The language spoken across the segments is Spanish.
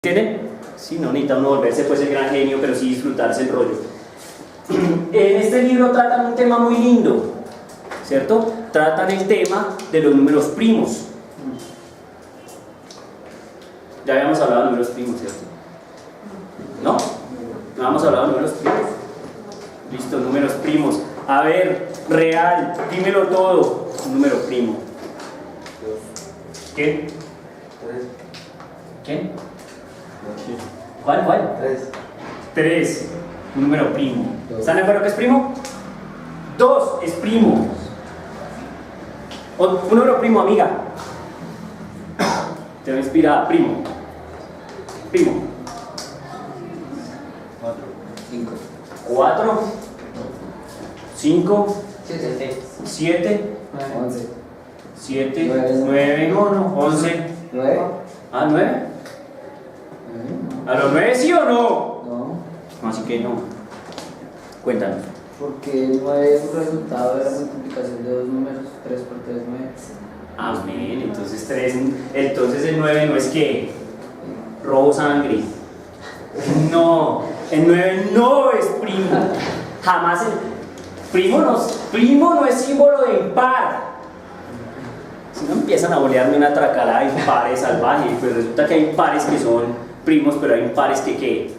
¿Entienden? Sí, no necesita uno volverse pues el gran genio, pero sí disfrutarse el rollo. En este libro tratan un tema muy lindo, ¿cierto? Tratan el tema de los números primos. Ya habíamos hablado de números primos, ¿cierto? ¿No? ¿No habíamos hablado de números primos? Listo, números primos. A ver, real, dímelo todo. Un número primo. ¿Qué? ¿Qué? ¿Cuál? 3. Un número primo. ¿Están de acuerdo que es primo? 2 es primo. Un número primo, amiga. Te va inspirada, primo. 4, 5, 7, 9, 11. ¿Ah, 9? ¿A los 9 sí o no? No. Así que no. Cuéntanos. Porque 9 es un resultado de la multiplicación de dos números, 3 por 3, 9. Ah, bien, entonces 3. Entonces el 9 no es que robo sangre. No, el 9 no es primo. Jamás el primo no es símbolo de impar. Si no empiezan a bolearme una tracalada de impares salvajes, pues resulta que hay pares que son primos, pero hay pares que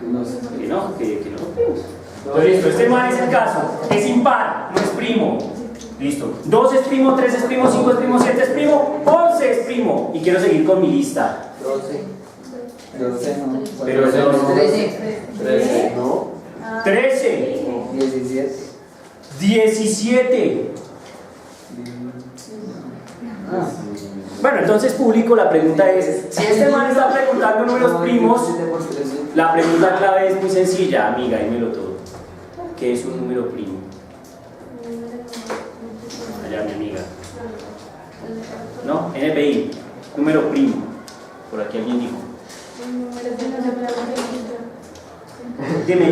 no son primos. Entonces listo, este man es el caso, es impar, no es primo. Listo, 2 es primo, 3 es primo, 5 es primo, 7 es primo, 11 es primo. Y quiero seguir con mi lista. 12 no. Pero eso no. 13 no. 13. 17. Bueno, entonces público, la pregunta es, si este man está preguntando números primos, la pregunta clave es muy sencilla, amiga, dímelo todo. ¿Qué es un número primo? Allá mi amiga. ¿No? NPI, número primo. Por aquí alguien dijo. Dime.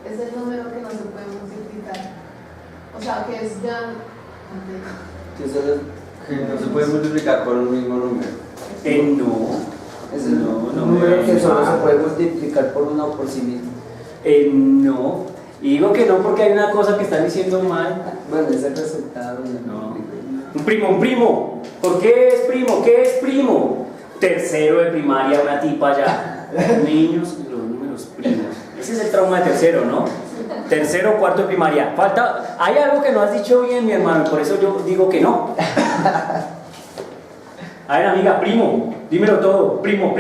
Es el número que no se puede multiplicar. O sea, que es ya... Que no se puede multiplicar por un mismo número. No. Es el número que solo se puede multiplicar por uno o por sí mismo. No. Y digo que no porque hay una cosa que están diciendo mal. Bueno, ese resultado No. Un primo. ¿Por qué es primo? ¿Qué es primo? Tercero de primaria, una tipa ya. Niños, los números primos. Ese es el trauma de tercero, ¿no? Tercero, cuarto de primaria. Falta. Hay algo que no has dicho bien, mi hermano, por eso yo digo que no. A ver, amiga, primo, dímelo todo. Primo.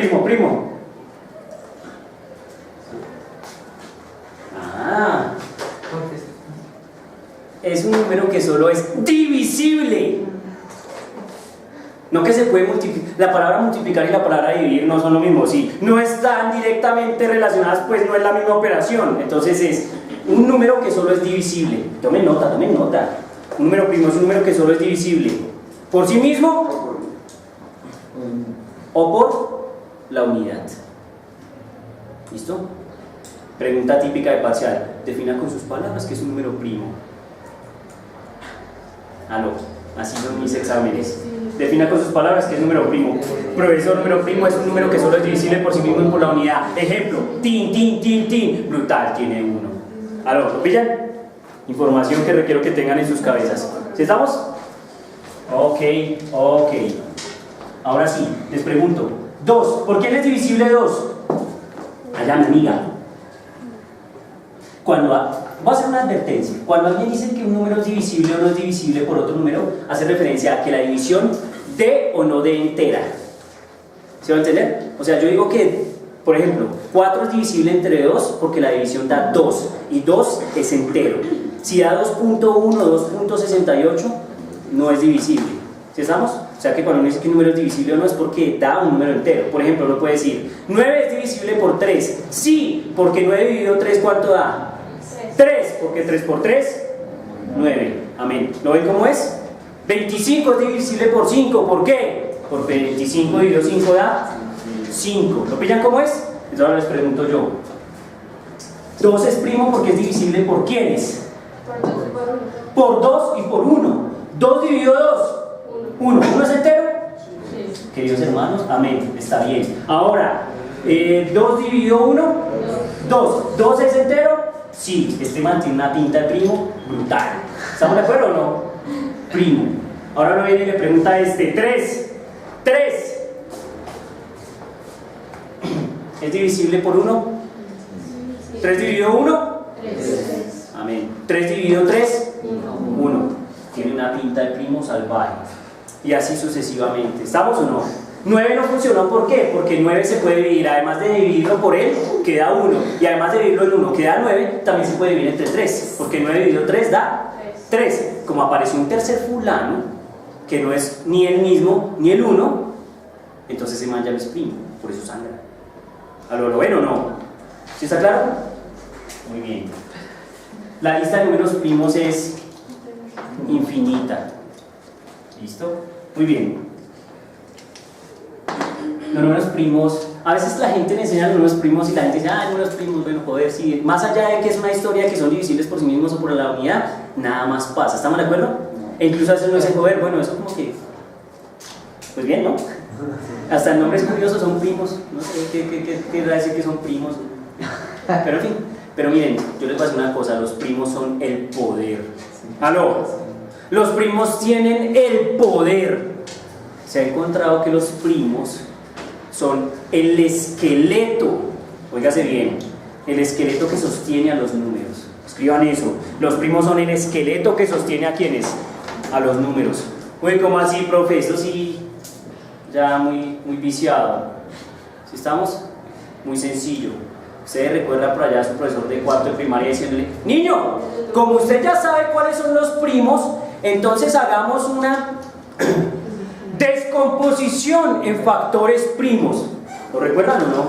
Ah. Es un número que solo es divisible. No que se puede multiplicar. La palabra multiplicar y la palabra dividir no son lo mismo. Si no están directamente relacionadas, pues no es la misma operación. Entonces es un número que solo es divisible. Tomen nota. Un número primo es un número que solo es divisible. ¿Por sí mismo? ¿O por la unidad? ¿Listo? Pregunta típica de parcial. Defina con sus palabras qué es un número primo. Aló, así son mis exámenes. Defina con sus palabras qué es número primo. Profesor, número primo es un número que solo es divisible por sí mismo y por la unidad. Ejemplo, tin. Brutal, tiene 1. ¿Aló? ¿Lo pillan? Información que requiero que tengan en sus cabezas. ¿Sí estamos? Ok. Ahora sí, les pregunto. 2. ¿Por qué no es divisible 2? Allá, mi amiga. Voy a hacer una advertencia. Cuando alguien dice que un número es divisible o no es divisible por otro número, hace referencia a que la división de o no de entera. ¿Se va a entender? O sea, yo digo que, por ejemplo, 4 es divisible entre 2 porque la división da 2 y 2 es entero. Si da 2.1 o 2.68, no es divisible. ¿Sí estamos? O sea que cuando uno dice que un número es divisible o no es porque da un número entero. Por ejemplo, uno puede decir 9 es divisible por 3. Sí, porque 9 dividido 3, ¿cuánto da? 3, porque 3 por 3, 9. Amén. ¿Lo ven cómo es? 25 es divisible por 5. ¿Por qué? Porque 25 dividido 5 da 5. ¿Lo pillan cómo es? Entonces ahora les pregunto yo. 2 es primo porque es divisible por ¿quiénes? Por 2 y por 1. 2 dividido 2. 1. ¿1 es entero? Sí. Queridos hermanos, amén, está bien. Ahora, 2 dividido 1, 2. 2 es entero. Sí, este man tiene una pinta de primo brutal. ¿Estamos de acuerdo o no? Primo. Ahora lo viene y le pregunta a este. 3. 3. ¿Es divisible por 1? 3 dividido 1. 3. Amén. 3 dividido 3. 1. Tiene una pinta de primo salvaje. Y así sucesivamente. ¿Estamos o no? 9 no funcionó, ¿por qué? Porque 9 se puede dividir, además de dividirlo por él, queda 1. Y además de dividirlo en 1, queda 9, también se puede dividir entre 3. Porque 9 dividido 3 da 3. Como apareció un tercer fulano, que no es ni el mismo ni el 1, entonces ese man ya no es primo, por eso sangra. ¿A lo ven o no? ¿Sí está claro? Muy bien. La lista de números primos es infinita. ¿Listo? Muy bien. Los números primos, a veces la gente le enseña los números primos y la gente dice, ah, números primos, bueno, joder, sí. Más allá de que es una historia que son divisibles por sí mismos o por la unidad, nada más pasa. ¿Estamos de acuerdo? E incluso a veces uno dice, joder, bueno, eso como que, pues bien, ¿no? Hasta en nombres curiosos son primos, no sé qué querrá decir que son primos, pero en fin. Pero miren, yo les voy a decir una cosa, los primos son el poder. ¿Aló? Los primos tienen el poder. Se ha encontrado que los primos son el esqueleto, óigase bien, el esqueleto que sostiene a los números. Escriban eso, los primos son el esqueleto que sostiene a quienes, a los números. Uy, ¿cómo así, profe? Esto sí, ya muy viciado. ¿Sí estamos? Muy sencillo. Usted recuerda por allá a su profesor de cuarto de primaria diciéndole, niño, como usted ya sabe cuáles son los primos, entonces hagamos una descomposición en factores primos. ¿Lo recuerdan o no?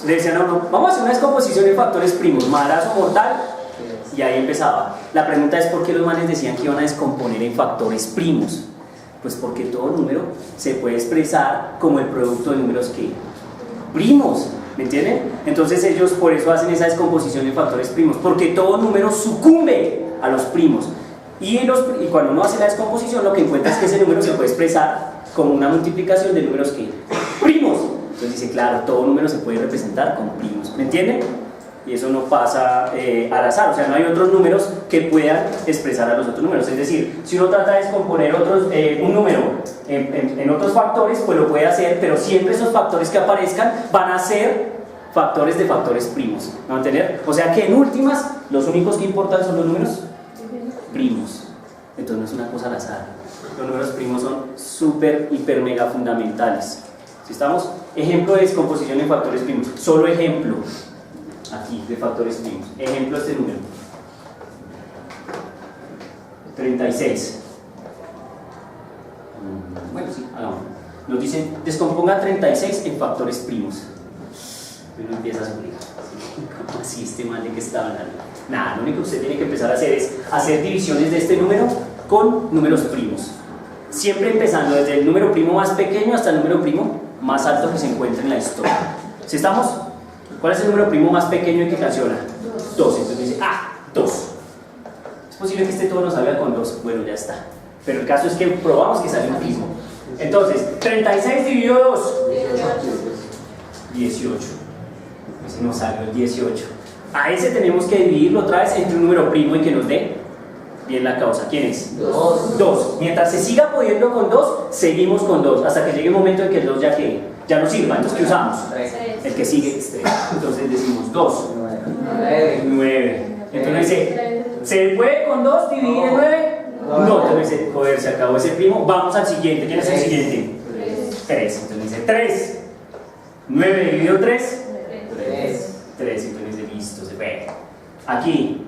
Le decían a uno, vamos a hacer una descomposición en factores primos, madrazo mortal, y ahí empezaba. La pregunta es por qué los manes decían que iban a descomponer en factores primos. Pues porque todo número se puede expresar como el producto de números que primos, ¿me entienden? Entonces ellos por eso hacen esa descomposición en factores primos, porque todo número sucumbe a los primos. Y cuando uno hace la descomposición, lo que encuentra es que ese número se puede expresar como una multiplicación de números que primos. Entonces dice, claro, todo número se puede representar con primos, ¿me entienden? Y eso no pasa al azar, o sea, no hay otros números que puedan expresar a los otros números. Es decir, si uno trata de descomponer un número en otros factores, pues lo puede hacer, pero siempre esos factores que aparezcan van a ser factores de factores primos, ¿me van a entender? O sea que en últimas, los únicos que importan son los números primos. Entonces no es una cosa al azar. Los números primos son súper, hiper, mega fundamentales. ¿Sí estamos? Ejemplo de descomposición en factores primos. Solo ejemplo. Aquí, de factores primos. Ejemplo de este número. 36. Bueno, sí, hagámoslo. Nos dicen, descomponga 36 en factores primos. Uno empieza a subir. ¿Cómo así este man de que está hablando? Nada, lo único que usted tiene que empezar a hacer es hacer divisiones de este número con números primos. Siempre empezando desde el número primo más pequeño hasta el número primo más alto que se encuentre en la historia. ¿Sí estamos? ¿Cuál es el número primo más pequeño en que calciona? 2. Entonces dice, 2. Es posible que este todo nos salga con 2. Bueno, ya está. Pero el caso es que probamos que sale un primo. Entonces, 36 dividido 2. 18. Ese nos salió el 18. A ese tenemos que dividirlo otra vez entre un número primo y que nos dé bien la causa. ¿Quién es? 2. Mientras se siga pudiendo con 2, seguimos con 2. Hasta que llegue un momento en que el 2 ya no sirva. Entonces, ¿qué usamos? El que sigue es 3. Entonces decimos 2. 9. Entonces dice, ¿se puede con 2 dividir en 9? No. Entonces dice, joder, se acabó ese primo. Vamos al siguiente. ¿Quién es el siguiente? 3. Entonces dice 3. 9 dividido 3. 3. Entonces dice, listo, se fue. Aquí.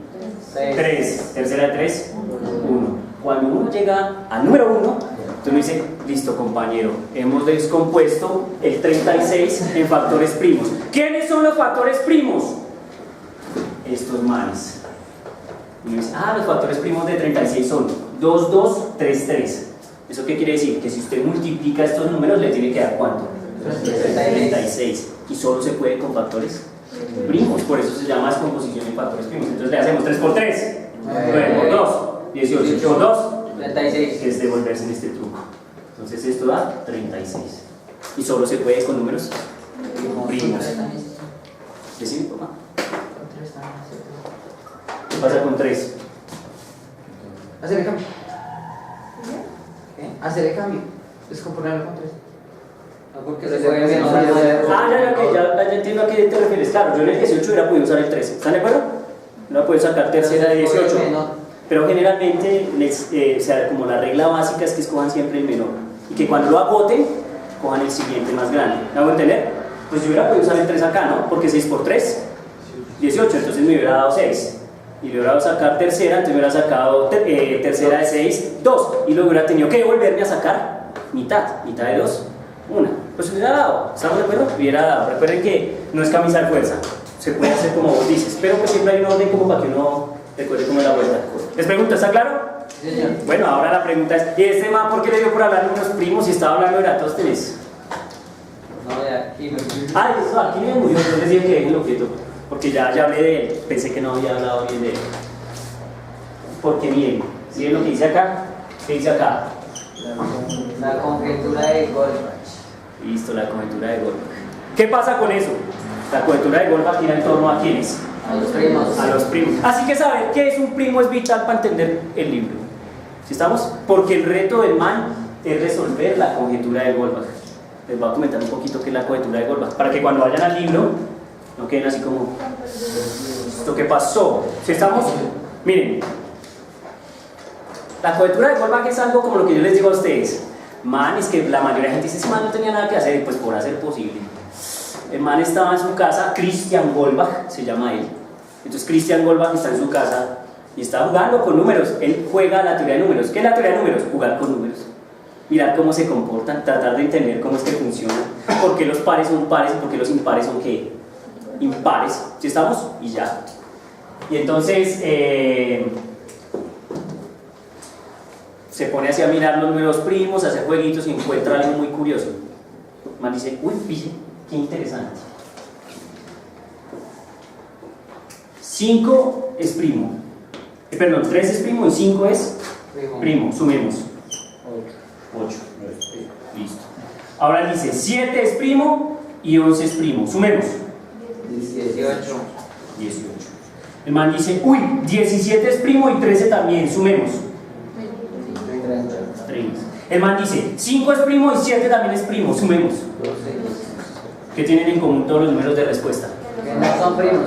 3. Tercera de 3. 1. Cuando uno llega al número 1, entonces dice, listo compañero, hemos descompuesto el 36 en factores primos. ¿Quiénes son los factores primos? Estos manes. Y uno dice, los factores primos de 36 son 2, 2, 3, 3. ¿Eso qué quiere decir? Que si usted multiplica estos números, le tiene que dar ¿cuánto? 36. Y solo se puede con factores primos, por eso se llama descomposición en factores primos. Entonces le hacemos 3 por 3, 9 por 2, 18 por 2, 36, que es devolverse en este truco. Entonces esto da 36. Y solo se puede con números Primos. ¿Decir, papá? Con 3 también, ¿cierto? ¿Qué pasa con 3? Hacer el cambio. Hacer el cambio. Descomponerlo con 3. Porque se puede bien, no, Ya entiendo a qué te refieres. Claro, yo en el 18 hubiera podido usar el 13. ¿Están de acuerdo? No puedo sacar tercera de 18. Pero generalmente, o sea, como la regla básica es que escojan siempre el menor. Y que cuando lo agoten, cojan el siguiente más grande. ¿Me hago entender? Pues yo hubiera podido usar el 3 acá, ¿no? Porque 6 por 3, 18. Entonces me hubiera dado 6. Y le hubiera dado sacar tercera, entonces me hubiera sacado tercera de 6, 2. Y luego hubiera tenido que volverme a sacar mitad de 2, 1. Pues hubiera dado, ¿estamos de acuerdo? Hubiera dado. Recuerden que no es camisa de fuerza, se puede hacer como vos dices, pero que siempre hay un orden como para que uno recuerde cómo es la vuelta. ¿Les pregunto, está claro? Sí, señor. Bueno, ahora la pregunta es, ¿y este man por qué le dio por hablar de unos primos si estaba hablando de Eratóstenes? No, de aquí me Ah, eso, aquí me murió, yo les dije que déjenlo quieto, porque ya hablé de él, pensé que no había hablado bien de él. Porque miren, ¿siguen lo que dice acá? ¿Qué dice acá? La conjetura de Goldbach. Listo, la conjetura de Goldbach. ¿Qué pasa con eso? La conjetura de Goldbach gira en torno a quiénes? A los primos. A los primos. Así que saber qué es un primo es vital para entender el libro. ¿Sí estamos? Porque el reto del man es resolver la conjetura de Goldbach. Les voy a comentar un poquito qué es la conjetura de Goldbach, para que cuando vayan al libro no queden así como ¿esto qué pasó? ¿Sí estamos? Miren, la conjetura de Goldbach es algo como lo que yo les digo a ustedes. Man, es que la mayoría de gente dice, ese man no tenía nada que hacer, y pues por hacer posible. El man estaba en su casa, Christian Goldbach se llama él. Entonces Christian Goldbach está en su casa y está jugando con números. Él juega la teoría de números. ¿Qué es la teoría de números? Jugar con números. Mirar cómo se comportan, tratar de entender cómo es que funcionan. ¿Por qué los pares son pares y por qué los impares son qué? Impares. ¿Sí estamos? Y ya. Y entonces se pone así a mirar los números primos, a hacer jueguitos y encuentra algo muy curioso. El man dice, uy, pille, qué interesante. 5 es primo. Perdón, 3 es primo y 5 es primo. Sumemos. 8. Listo. Ahora dice 7 es primo y 11 es primo. Sumemos. 18. El man dice, uy, 17 es primo y 13 también. Sumemos. 30. El man dice, 5 es primo y 7 también es primo. Sumemos. 12. ¿Qué tienen en común todos los números de respuesta? Que no son primos.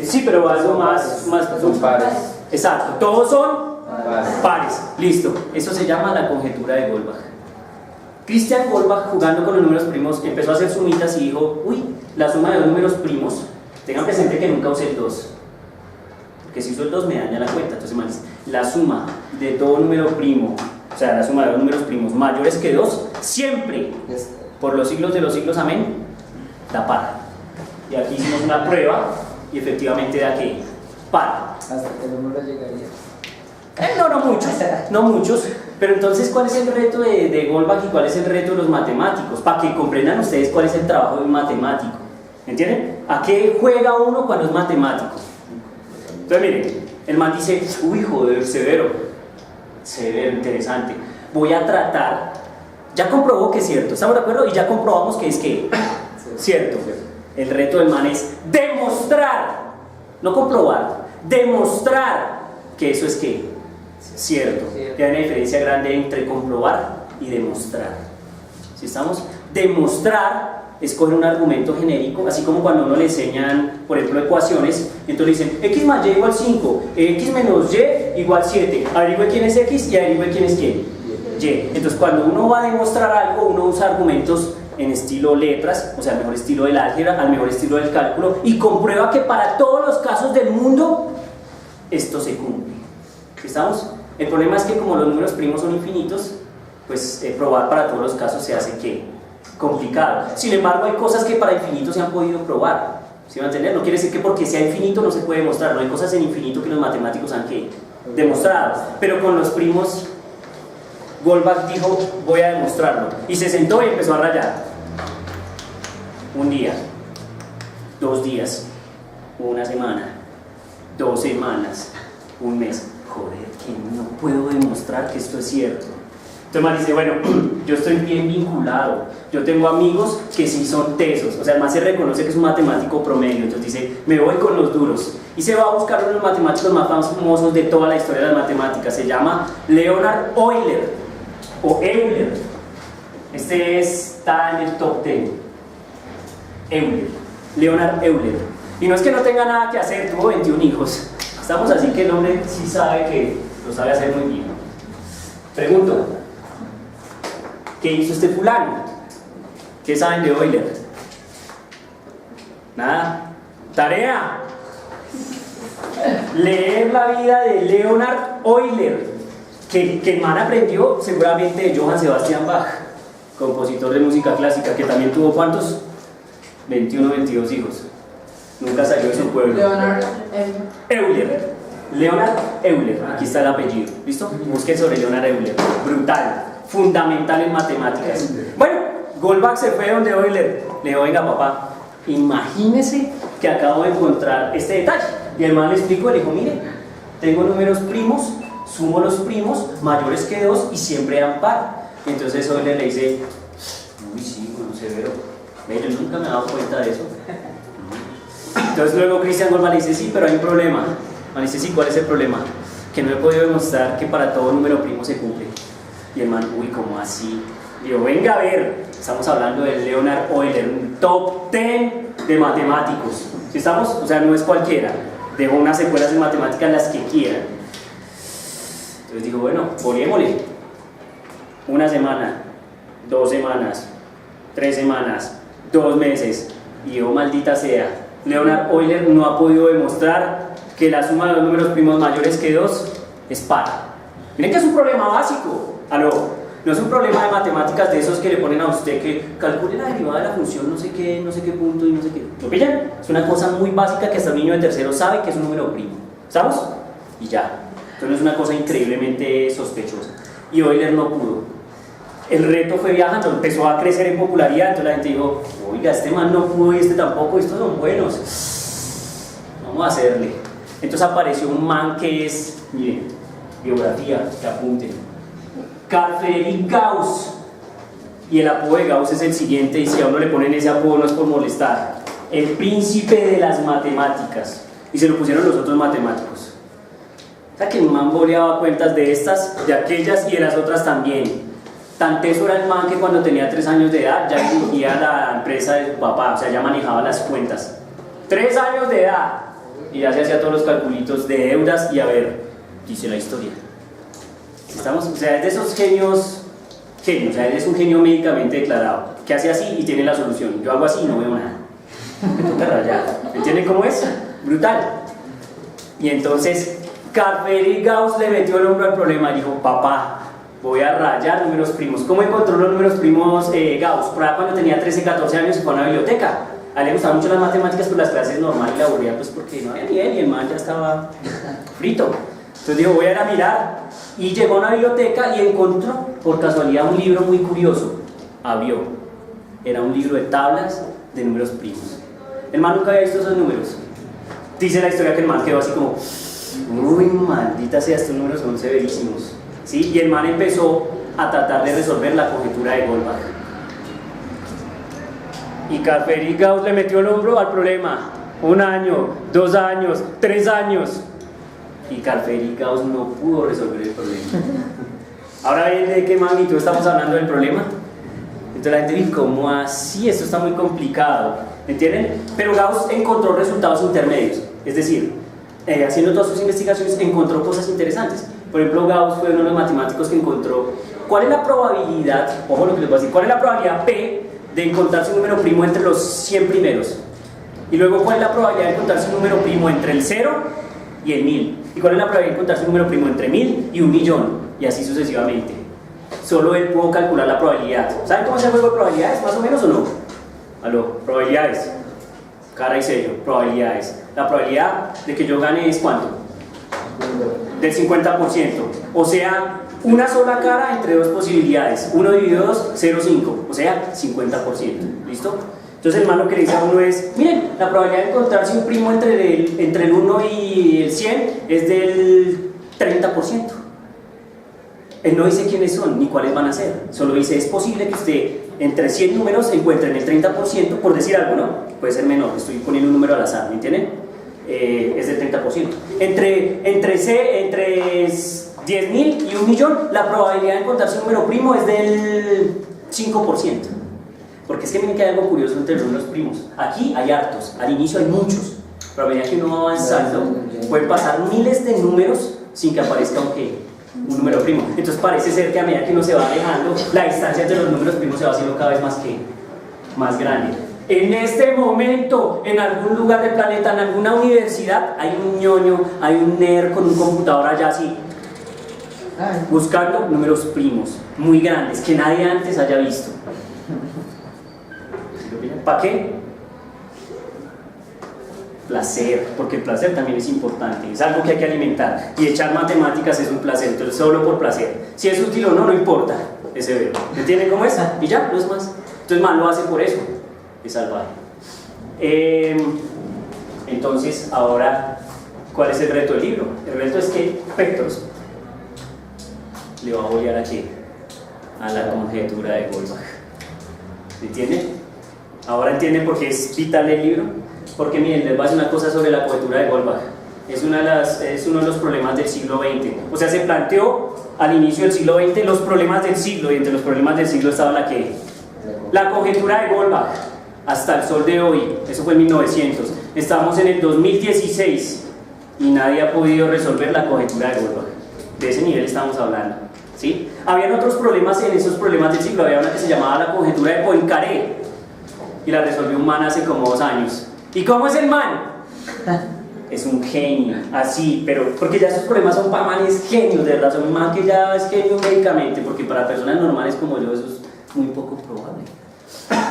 Sí, pero algo más Son pares. exacto, todos son Pares. pares. Listo, eso se llama la conjetura de Goldbach. Christian Goldbach, jugando con los números primos, empezó a hacer sumitas y dijo, uy, la suma de dos números primos, tengan presente que nunca usé el 2, porque si uso el 2 me daña la cuenta. Entonces me dice, la suma de todo número primo, o sea, la suma de dos números primos mayores que 2, siempre, por los siglos de los siglos, amén, da par. Y aquí hicimos una prueba y efectivamente da que par. Hasta que el número llegaría. No muchos, pero entonces ¿cuál es el reto de Goldbach y cuál es el reto de los matemáticos? Para que comprendan ustedes cuál es el trabajo de un matemático. ¿Entienden? ¿A qué juega uno cuando es matemático? Entonces miren, el man dice, uy joder, severo, interesante. Voy a tratar, ya comprobó que es cierto, ¿estamos de acuerdo? Y ya comprobamos que es que cierto. El reto del man es demostrar, no comprobar, demostrar que eso es que cierto. Que hay una diferencia grande entre comprobar y demostrar. ¿Sí estamos? Demostrar es coger un argumento genérico, así como cuando uno le enseñan, por ejemplo, ecuaciones, entonces dicen x más y igual 5, x menos y igual 7, averigüe quién es x y averigüe quién es quién, y. Entonces cuando uno va a demostrar algo, uno usa argumentos en estilo letras, o sea, al mejor estilo del álgebra, al mejor estilo del cálculo, y comprueba que para todos los casos del mundo esto se cumple. ¿Estamos? El problema es que como los números primos son infinitos, pues probar para todos los casos se hace que complicado. Sin embargo, hay cosas que para infinito se han podido probar. ¿Sí van a entender? No quiere decir que porque sea infinito no se puede demostrar. No hay cosas en infinito que los matemáticos han demostrado. Pero con los primos, Goldbach dijo, voy a demostrarlo. Y se sentó y empezó a rayar. Un día, 2 días, una semana, 2 semanas, un mes. Joder, que no puedo demostrar que esto es cierto. Entonces man dice, bueno, yo estoy bien vinculado, yo tengo amigos que sí son tesos, o sea, el man se reconoce que es un matemático promedio, entonces dice, me voy con los duros. Y se va a buscar uno de los matemáticos más famosos de toda la historia de las matemáticas, se llama Leonhard Euler, o Euler. Este está en el top 10. Euler, Leonhard Euler. Y no es que no tenga nada que hacer, tuvo 21 hijos. Estamos así que el hombre sí sabe que lo sabe hacer muy bien. Pregunto, ¿qué hizo este fulano? ¿Qué saben de Euler? Nada. Tarea. Leer la vida de Leonhard Euler, que el man aprendió seguramente de Johann Sebastian Bach, compositor de música clásica, que también tuvo ¿cuántos? 21, 22 hijos. Nunca salió de su pueblo. Leonhard Euler. Leonhard Euler, aquí está el apellido. ¿Listo? Busquen sobre Leonhard Euler. Brutal, fundamental en matemáticas. Bueno, Goldbach se fue donde Euler. Le dijo, venga papá, imagínese que acabo de encontrar este detalle. Y el man le explicó, le dijo, mire, tengo números primos, sumo los primos, mayores que 2 y siempre dan par. Entonces Euler le dice, uy sí, bueno, severo. Yo nunca me he dado cuenta de eso. Entonces luego Christian Goldbach le dice, sí, pero hay un problema. Man dice, sí, ¿cuál es el problema? Que no he podido demostrar que para todo número primo se cumple. Y el man, uy, ¿cómo así? Digo, venga a ver, estamos hablando de Leonhard Euler, un top 10 de matemáticos. ¿Sí estamos? O sea, no es cualquiera. Dejo unas secuelas de matemáticas las que quieran. Entonces digo, bueno, ponémosle. 1 semana, 2 semanas, 3 semanas, 2 meses. Y yo, maldita sea, Leonhard Euler no ha podido demostrar que la suma de los números primos mayores que 2 es par. Miren que es un problema básico. No es un problema de matemáticas de esos que le ponen a usted que calcule la derivada de la función no sé qué punto y no sé qué. ¿Lo pillan? Es una cosa muy básica que hasta un niño de tercero sabe que es un número primo. ¿Estamos? Y ya. Entonces es una cosa increíblemente sospechosa. Y Euler no pudo. El reto fue viajando, empezó a crecer en popularidad, entonces la gente dijo, oiga, este man no pudo y este tampoco, estos son buenos. Vamos a hacerle. Entonces apareció un man que es, miren, biografía, que apunten. Carl Friedrich Gauss. Y el apodo de Gauss es el siguiente, y si a uno le ponen ese apodo no es por molestar. El príncipe de las matemáticas. Y se lo pusieron los otros matemáticos. O sea que el man boleaba cuentas de estas, de aquellas y de las otras también. Tan teso era el man que cuando tenía 3 años de edad ya dirigía la empresa de su papá, o sea, ya manejaba las cuentas. 3 años de edad y ya se hacía todos los calculitos de deudas y a ver, dice la historia. ¿Estamos? O sea, es de esos genios, o sea, él es un genio médicamente declarado, que hace así y tiene la solución. Yo hago así y no veo nada. Me toca rayar. ¿Entienden cómo es? Brutal. Y entonces, Carl Friedrich Gauss le metió el hombro al problema y dijo, papá, voy a rayar números primos. ¿Cómo encontró los números primos Gauss? Por ahí cuando tenía 13, 14 años se fue a una biblioteca. A él le gustaban mucho las matemáticas, pero las clases normales la aburría pues porque no había nivel y el man ya estaba frito. Entonces dijo, voy a ir a mirar. Y llegó a una biblioteca y encontró, por casualidad, un libro muy curioso. Abrió. Era un libro de tablas de números primos. El man nunca había visto esos números. Dice la historia que el man quedó así como, uy, maldita sea, estos números son severísimos. ¿Sí? Y el man empezó a tratar de resolver la conjetura de Goldbach. Y Carl Friedrich Gauss le metió el hombro al problema. 1 año, 2 años, 3 años. Y Carl Friedrich Gauss no pudo resolver el problema. Ahora bien, ¿de qué magnitud estamos hablando del problema? Entonces la gente dice, ¿cómo así? Esto está muy complicado. ¿Entienden? Pero Gauss encontró resultados intermedios. Es decir, haciendo todas sus investigaciones encontró cosas interesantes. Por ejemplo, Gauss fue uno de los matemáticos que encontró cuál es la probabilidad, ojo lo que les voy a decir, cuál es la probabilidad P de encontrarse un número primo entre los 100 primeros. Y luego cuál es la probabilidad de encontrarse un número primo entre el 0 y el 1000. Y cuál es la probabilidad de encontrarse un número primo entre 1000 y 1.000.000. Y así sucesivamente. Solo él pudo calcular la probabilidad. ¿Saben cómo se llama el juego de probabilidades? ¿Más o menos o no? Aló, probabilidades. Cara y sello, probabilidades. La probabilidad de que yo gane es ¿cuánto? Del 50%. O sea, una sola cara entre 2 posibilidades. 1 dividido 2, 0,5. O sea, 50%. ¿Listo? Entonces el man lo que le dice a uno es, miren, la probabilidad de encontrarse un primo entre el 1 y el 100 es del 30%. Él no dice quiénes son ni cuáles van a ser, solo dice es posible que usted entre 100 números encuentre en el 30%, por decir algo, ¿no? Puede ser menor, estoy poniendo un número al azar, ¿me entienden? Es del 30%. Entre 10.000 y 1.000.000, la probabilidad de encontrarse un número primo es del 5%. Porque es que miren que hay algo curioso entre los números primos. Aquí hay hartos, al inicio hay muchos, pero a medida que uno va avanzando, pueden pasar miles de números sin que aparezca un número primo. Entonces parece ser que a medida que uno se va alejando, la distancia entre los números primos se va haciendo cada vez más grande. En este momento, en algún lugar del planeta, en alguna universidad, hay un ñoño, hay un nerd con un computador allá así, buscando números primos muy grandes que nadie antes haya visto. ¿Para qué? Placer, porque el placer también es importante, es algo que hay que alimentar, y echar matemáticas es un placer, entonces solo por placer. Si es útil o no, no importa ese verbo. ¿Entienden cómo es? Y ya, no es más. Entonces mal lo hace por eso, es salvaje. Entonces, ahora, ¿cuál es el reto del libro? El reto es que Petros le va a volver a qué? A la conjetura de Goldbach. ¿Entienden? Ahora entienden por qué es vital el libro. Porque miren, les voy a decir una cosa sobre la conjetura de Goldbach. Es uno de los problemas del siglo XX. O sea, se planteó al inicio del siglo XX los problemas del siglo, y entre los problemas del siglo estaba la conjetura de Goldbach. Hasta el sol de hoy, eso fue en 1900. Estamos en el 2016 y nadie ha podido resolver la conjetura de Goldbach. De ese nivel estamos hablando, ¿sí? Habían otros problemas en esos problemas del siglo. Había una que se llamaba la conjetura de Poincaré y la resolvió un man hace como 2 años. ¿Y cómo es el man? Es un genio, así, pero porque ya esos problemas son para manes genios, de verdad, son un man que ya es genio médicamente, porque para personas normales como yo eso es muy poco probable.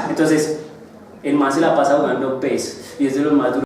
Entonces, el man se la pasa jugando PES y es de los más duros.